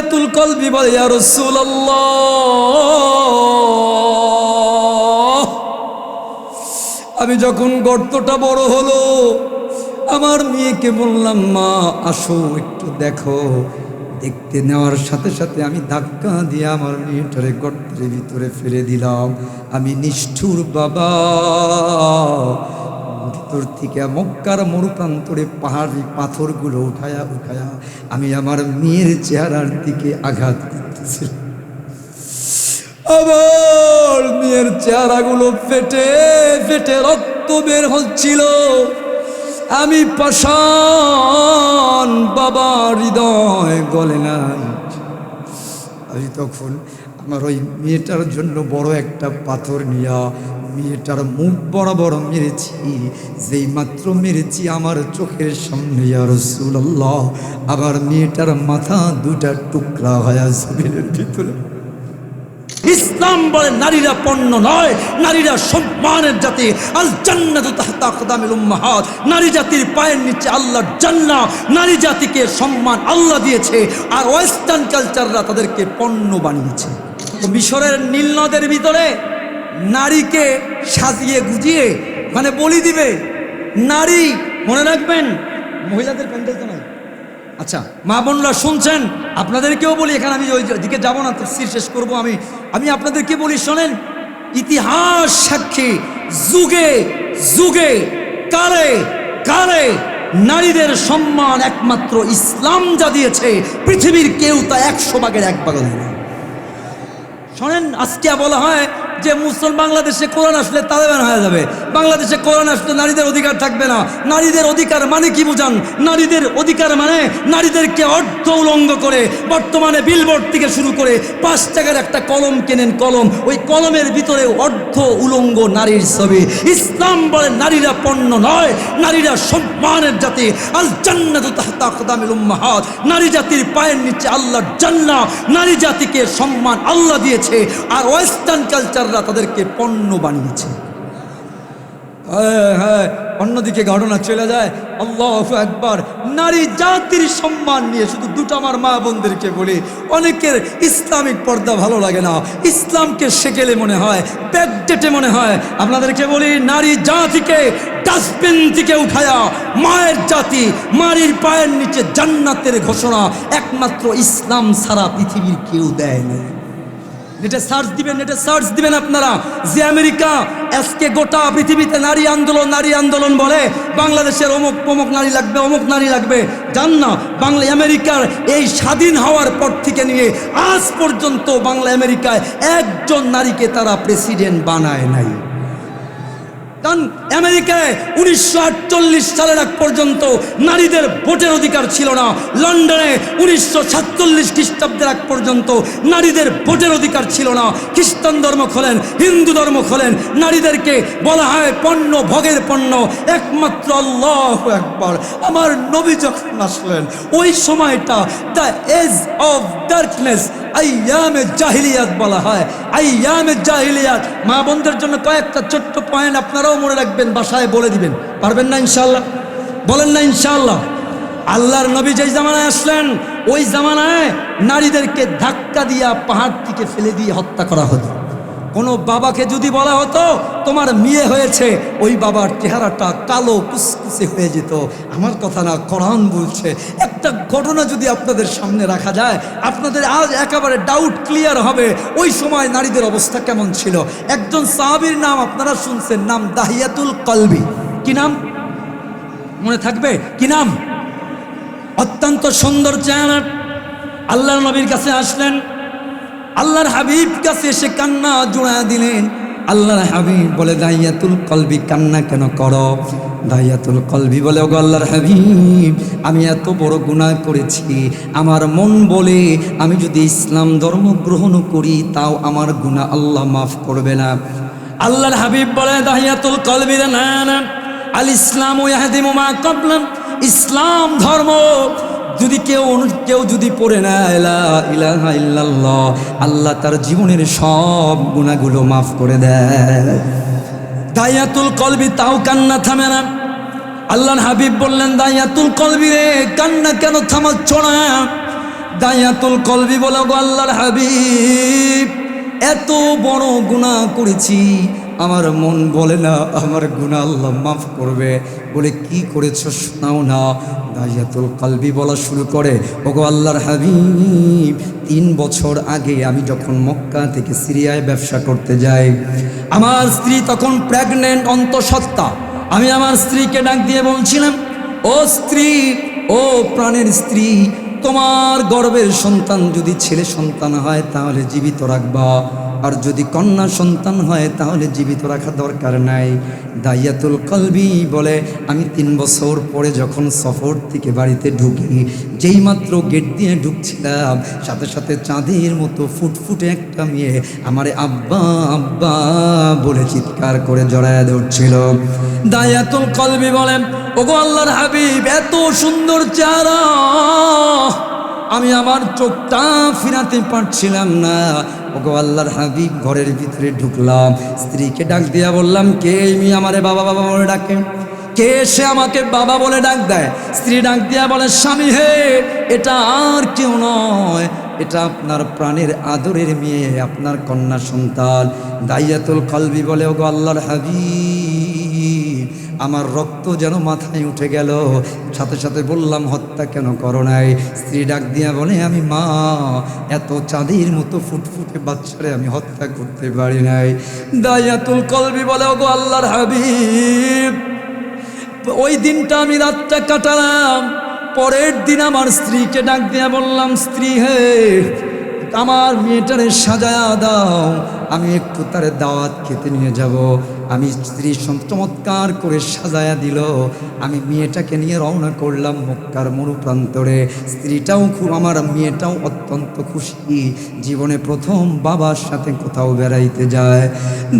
দাহিয়াতুল কলবি বলে, ইয়া রাসূলুল্লাহ, আমি যখন গর্তটা বড় হলো, আমার মেয়েকে বললাম, মা আসো একটু দেখো। দেখতে নেওয়ার সাথে সাথে আমি ধাক্কা দিয়ে আমার মেয়েটারে গর্তের ভিতরে ফেলে দিলাম। আমি নিষ্ঠুর বাবা, ভিতর থেকে মক্কার মরুপ্রান্তরে পাহাড়ি পাথরগুলো উঠায়া উঠায়া আমি আমার মেয়ের চেহারার দিকে আঘাত করতেছি। আবার মেয়ের চেহারাগুলো ফেটে ফেটে রক্ত বের হচ্ছিল। আমি পাষাণ বাবা, হৃদয় গলে নাই। আমি তখন আমার ওই মেয়েটার জন্য বড় একটা পাথর নিয়া মেয়েটার মুখ বরাবর মেরেছি। যেই মাত্র মেরেছি আমার চোখের সামনে, ইয়া রাসূলুল্লাহ, আবার মেয়েটার মাথা দুটা টুকরা হয়ে জমিনের ভিতরে। ইসলাম বলে নারীরা পণ্য নয়, নারীরা সম্মানের জাতি। আল জান্নাতু তাহতা আকদামিল উম্মাহাত, নারী জাতির পায়ের নিচে আল্লাহর জান্নাত। নারী জাতিকে সম্মান আল্লাহ দিয়েছে, আর ওয়েস্টার্ন কালচাররা তাদেরকে পণ্য বানিয়েছে। মিশরের নীল নদের ভিতরে নারীকে সাজিয়ে গুজিয়ে মানে বলি দিবে নারী। মনে রাখবেন, মহিলাদের প্যান্ডেল তো নাই। আচ্ছা মা বোনরা শুনছেন, আপনাদেরকেও বলি, এখানে আমি ওই দিকে যাবো না, তাফসীর শেষ করবো। আমি আপনাদেরকে বলি, শোনেন, ইতিহাস সাক্ষী, যুগে যুগে কালে কালে নারীদের সম্মান একমাত্র ইসলাম যা দিয়েছে, পৃথিবীর কেউ তা 100 ভাগের 1 ভাগ দেয় না। শোনেন, আজকে বলা হয় যে বাংলাদেশে কোরআন আসলে তালেবান হয়ে যাবে, বাংলাদেশে কোরআন আসলে নারীদের অধিকার থাকবে না। নারীদের অধিকার মানে কি বুঝান? নারীদের অধিকার মানে নারীদেরকে অর্ধ উলঙ্গ করে, বর্তমানে বিলবোর্ড থেকে শুরু করে 5 টাকার একটা কলম কেনেন, কলম, ওই কলমের ভিতরে অর্ধ উলঙ্গ নারীর ছবি। ইসলাম বলে নারীরা পণ্য নয়, নারীরা সম্মানের জাতি। আল জান্নাতু তাহতা আকদামিল উম্মাহাত, নারী জাতির পায়ের নিচে আল্লাহর জান্নাত। নারী জাতিকে সম্মান আল্লাহ দিয়েছে, আর ওয়েস্টার্ন কালচার তাদেরকে পণ্য বানিয়েছে। হ্যাঁ, অন্যদিকে ঘটনা চলে যায়। আল্লাহু আকবার। নারী জাতির সম্মান নিয়ে শুধু দুটো আমার মা বোনদেরকে বলি, অনেকের ইসলামিক পর্দা ভালো লাগে না, ইসলামকে সেকেলে মনে হয়, ব্যাকডেটে মনে হয়। আপনাদেরকে বলি, নারী জাতিকে ডাস্টবিন থেকে উঠায়া মায়ের জাতি, মায়ের পায়ের নিচে জান্নাতের ঘোষণা একমাত্র ইসলাম ছাড়া পৃথিবীর কেউ দেয় না। নেটে সার্চ দিবেন আপনারা, যে আমেরিকা আজকে গোটা পৃথিবীতে নারী আন্দোলন বলে, বাংলাদেশের অমুক নারী লাগবে, অমুক নারী লাগবে। জান না, বাংলা আমেরিকার এই স্বাধীন হওয়ার পর থেকে নিয়ে আজ পর্যন্ত বাংলা আমেরিকায় একজন নারীকে তারা প্রেসিডেন্ট বানায় নাই। কারণ আমেরিকায় 1948 সালের আগ পর্যন্ত নারীদের ভোটের অধিকার ছিল না। লন্ডনে 1947 খ্রিস্টাব্দের আগ পর্যন্ত নারীদের ভোটের অধিকার ছিল না। খ্রিস্টান ধর্ম খোলেন, হিন্দু ধর্ম খোলেন, নারীদেরকে বলা হয় পণ্য, ভোগের পণ্য। একমাত্র আল্লাহু আকবার, আমার নবী যখন আসলেন, ওই সময়টা দ্য এজ অফ ডার্কনেস, আইয়ামে জাহিলিয়াত বলা হয়। আইয়ামে জাহিলিয়াত। মা বোনদের জন্য কয়েকটা ছোট্ট পয়েন্ট আপনারাও মনে রাখবেন, বাসায় বলে দিবেন। পারবেন না ইনশাআল্লাহ? বলেন না ইনশাআল্লাহ? আল্লাহর নবী যেই জামানায় আসলেন, ওই জামানায় নারীদেরকে ধাক্কা দিয়া পাহাড় থেকে ফেলে দিয়ে হত্যা করা হতো। কোনো বাবাকে যদি বলা হতো তোমার মেয়ে হয়েছে, ওই বাবার চেহারাটা কালো কুচকুচে হয়ে যেত। আমার কথা না, কোরআন বলছে। একটা ঘটনা যদি আপনাদের সামনে রাখা যায়, আপনাদের আজ একেবারে ডাউট ক্লিয়ার হবে ওই সময় নারীদের অবস্থা কেমন ছিল। একজন সাহাবীর নাম আপনারা শুনছেন, নাম দাহিয়াতুল কলবি। কি নাম মনে থাকবে? কি নাম? অত্যন্ত সুন্দর চেহারা। আল্লাহর নবীর কাছে আসলেন, আল্লাহর হাবিব কাছে এসে কান্না জোড়া দিলেন। আল্লাহর হাবিব বলে, দাহিয়াতুল কলবি, কান্না কেন করো? দাহিয়াতুল কলবি বলে, ওগো আল্লাহর হাবিব, আমি এত বড় গুনাহ করেছি, আমার মন বলে আমি যদি ইসলাম ধর্ম গ্রহণ করি তাও আমার গুনাহ আল্লাহ মাফ করবে না। আল্লাহর হাবিব বলে, দাহিয়াতুল কলবি, না না, আল ইসলামু ইয়াহদিমু মা ক্বাবলা, ইসলাম ধর্ম যদি কেউ যদি পড়ে না লা ইলাহা ইল্লাল্লাহ, আল্লাহ তার জীবনের সব গুনাহগুলো মাফ করে দেয়। দাহিয়াতুল কলবি তাও কান্না থামে না। আল্লাহর হাবিব বললেন, দাহিয়াতুল কলবি রে, কান্না কেন থামাচ্ছ না? দাইয়াতুল কলবি বলে, গো আল্লাহর হাবিব, এত বড় গুনাহ করেছি, আমার মন বলে না আমার গুনাহ আল্লাহ মাফ করবে। বলে কি করেছো শোনাও না। দাইয়াতুল কলবি বলা শুরু করে, ওগো আল্লাহর হাবিব, 3 বছর আগে আমি যখন মক্কা থেকে সিরিয়ায় ব্যবসা করতে যাই, আমার স্ত্রী তখন প্রেগনেন্ট, অন্তঃসত্ত্বা। আমি আমার স্ত্রীকে ডাক দিয়ে বলছিলাম, ও স্ত্রী, ও প্রাণের স্ত্রী, তোমার গর্ভের সন্তান যদি ছেলে সন্তান হয় তাহলে জীবিত রাখবা, আর যদি কন্যা সন্তান হয় তাহলে জীবিত রাখা দরকার নাই। দাইয়াতুল কলবি বলে, আমি 3 বছর পরে যখন সফর থেকে বাড়িতে ঢুকি, যেই মাত্র গেট দিয়ে ঢুকছিলাম, সাথে সাথে চাঁদের মতো ফুটফুটে একটা মেয়ে আমারে আব্বা আব্বা বলে চিৎকার করে জড়ায় ধরছিল। দাইয়াতুল কলবি বলেন, ওগো আল্লাহর হাবিব, এত সুন্দর চেহারা, আমি আমার চোখটা ফিরাতে পারছিলাম না। ওগো আল্লাহর হাবিব, ঘরের ভিতরে ঢুকলাম, স্ত্রীকে ডাক দিয়া বললাম, কে এই মেয়ে আমারে বাবা বাবা বলে ডাকে? কে সে আমাকে বাবা বলে ডাক দেয়? স্ত্রী ডাক দিয়া বলে, স্বামী হে, এটা আর কেউ নয়, এটা আপনার প্রাণের আদরের মেয়ে, আপনার কন্যা সন্তান। দাইয়াতুল কলবি বলে, ওগো আল্লাহর হাবিব, আমার রক্ত যেন মাথায় উঠে গেল। সাথে সাথে বললাম, হত্যা কেন করো নাই? স্ত্রী ডাক দিয়া বলে, আমি মা, এত চাঁদের মতো ফুটফুটে বাচ্চারে আমি হত্যা করতে পারি নাই। দাইয়াতুল কলবি বলে, ওগো আল্লাহর হাবিব, ওই দিনটা আমি রাতটা কাটালাম। পরের দিন আমার স্ত্রীকে ডাক দিয়া বললাম, স্ত্রী হে, আমার মেয়েটারে সাজায়া দাও, আমি একটু তার দাওয়াত খেতে নিয়ে যাব। আমি স্ত্রী চমৎকার করে সাজায়া দিল, আমি মেয়েটাকে নিয়ে রওনা করলাম মক্কার মরুপ্রান্তরে। স্ত্রীটাও খুব, আমার মেয়েটাও অত্যন্ত খুশি, জীবনে প্রথম বাবার সাথে কোথাও বেড়াইতে যায়।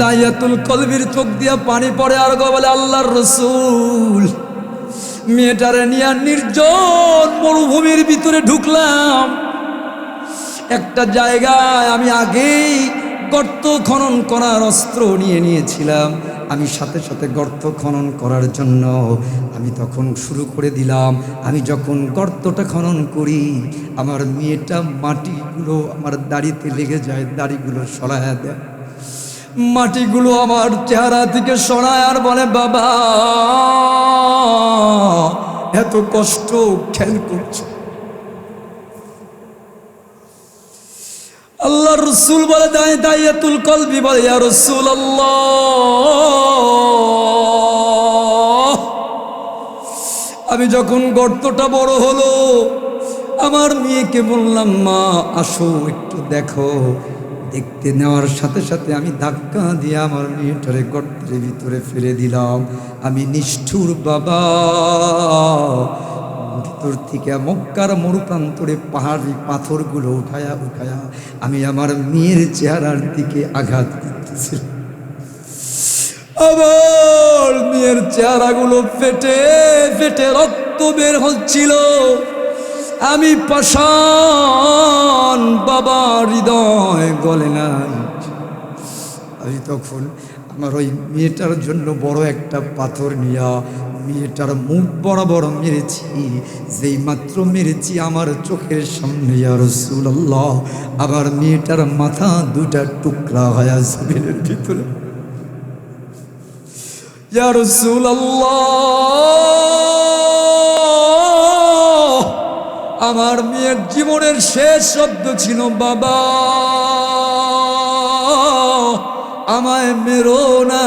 দাইয়াতুল কলবির চোখ দিয়া পানি পড়ে, আর গো বলে, আল্লাহর রাসূল, মেয়েটারে নিয়ে নির্জন মরুভূমির ভিতরে ঢুকলাম। একটা জায়গায় আমি আগেই গর্ত খনন করার অস্ত্র নিয়ে নিয়েছিলাম। আমি সাথে সাথে গর্ত খনন করার জন্য আমি তখন শুরু করে দিলাম। আমি যখন গর্তটা খনন করি, আমার মেয়েটা মাটিগুলো আমার দাড়িতে লেগে যায়, দাড়িগুলো সরায়া দেয়, মাটিগুলো আমার চেহারা থেকে সরায়, আর বলে, বাবা এত কষ্ট খেল করছো। আল্লাহ রসুল বলে, দাইয়াতুল কলবি বলে, ইয়া রাসূলুল্লাহ, আমি যখন গর্তটা বড় হলো, আমার মেয়েকে বললাম, মা আসো একটু দেখো। দেখতে নেওয়ার সাথে সাথে আমি ধাক্কা দিয়ে আমার মেয়েটারে গর্তের ভিতরে ফেলে দিলাম। আমি নিষ্ঠুর বাবা, ভিতর থেকে মক্কার মরুপ্রান্তরে পাহাড়ি পাথরগুলো উঠায়া উঠায়া আমি আমার মেয়ের চেহারার দিকে আঘাত করতেছি। আবার মেয়ের চেহারাগুলো ফেটে ফেটে রক্ত বের হচ্ছিল। আমি পাষাণ বাবা, হৃদয় গলে না। আমি তখন আমার ওই মেয়েটার জন্য বড় একটা পাথর নিয়া মেয়েটার মুখ বরাবর মেরেছি। যেই মাত্র মেরেছি, আমার চোখের সামনে ইয়া রাসূলুল্লাহ আবার মেয়েটার মাথা 2টা টুকরা হয়ে জমিনের ভিতরে। ইয়া রাসূলুল্লাহ, আমার মেয়ের জীবনের শেষ শব্দ ছিল, বাবা আমায় মেরো না,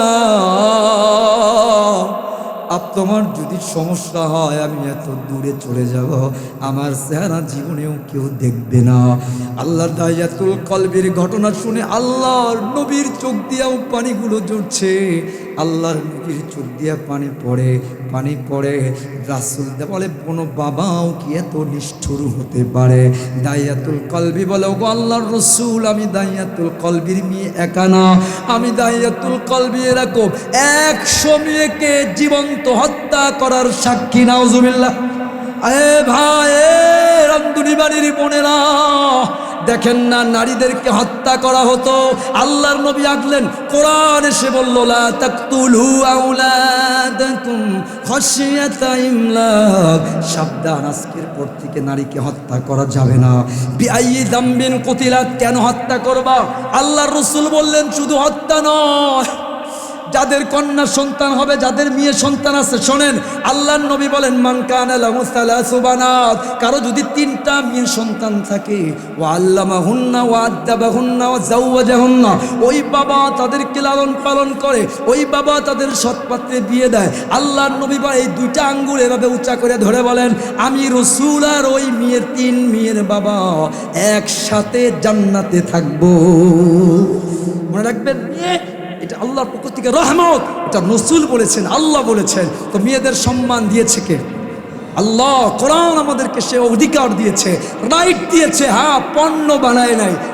তোমার যদি সমস্যা হয় আমি এত দূরে চলে যাব, আমার চেহারা জীবনেও কেউ দেখবে না। আল্লাহর দাইয়াতুল কলবির ঘটনা শুনে আল্লাহর নবীর চোখ দিয়েও পানিগুলো ঝরছে। আল্লাহর নবীর চোখ দিয়ে পানি পড়ে। রাসূল বলে, কোনো বাবাও কি এত নিষ্ঠুর হতে পারে? দাইয়াতুল কলবি বলে, ওগো আল্লাহর রাসূল, আমি দাইয়াতুল কলবির মেয়ে একা না, আমি দাইয়াতুল কলবি এরকম 100 মেয়েকে জীবন্ত হত্যা করার সাক্ষী। নাউজুবিল্লাহ। এ ভাই, রামদুনি বাড়ির বোনেরা, দেখেন না নারীদেরকে হত্যা করা হতো, আল্লাহর নবী আগলেন, কোরআন এসে বলল লা তাকতুলু আওলাদাকুম খাশিয়াতা ইমলাক, সাবধান আজকের পর থেকে নারীকে হত্যা করা যাবে না। বিআইয়ি যামবিন কুতিলাত, কেন হত্যা করবা? আল্লাহর রাসূল বললেন শুধু হত্যা নয়, যাদের কন্যা সন্তান হবে, যাদের মেয়ে সন্তান আছে, শোনেন আল্লাহর নবী বলেন মান কানা লাহু সালাসু বানাত, কারো যদি 3টা মেয়ে সন্তান থাকে, ওয়া আল্লামাহুন্না ওয়া আদাবাহুন্না ওয়া যাওয়াজাহুন্না, ওই বাবা তাদেরকে লালন পালন করে, ওই বাবা তাদের সৎপাত্রে বিয়ে দেয়, আল্লাহর নবী বা এই 2টা আঙ্গুল এভাবে উঁচা করে ধরে বলেন আমি রাসূল আর ওই মেয়ের 3 মেয়ের বাবা একসাথে জান্নাতে থাকবো। মনে রাখবেন, মেয়ে এটা আল্লাহর পক্ষ থেকে রহমত, এটা রাসূল বলেছেন, আল্লাহ বলেছেন। তো মেয়েদের সম্মান দিয়েছে কে? আল্লাহ। কোরআন আমাদেরকে সে অধিকার দিয়েছে, রাইট দিয়েছে, হ্যাঁ পণ্য বানায় নাই।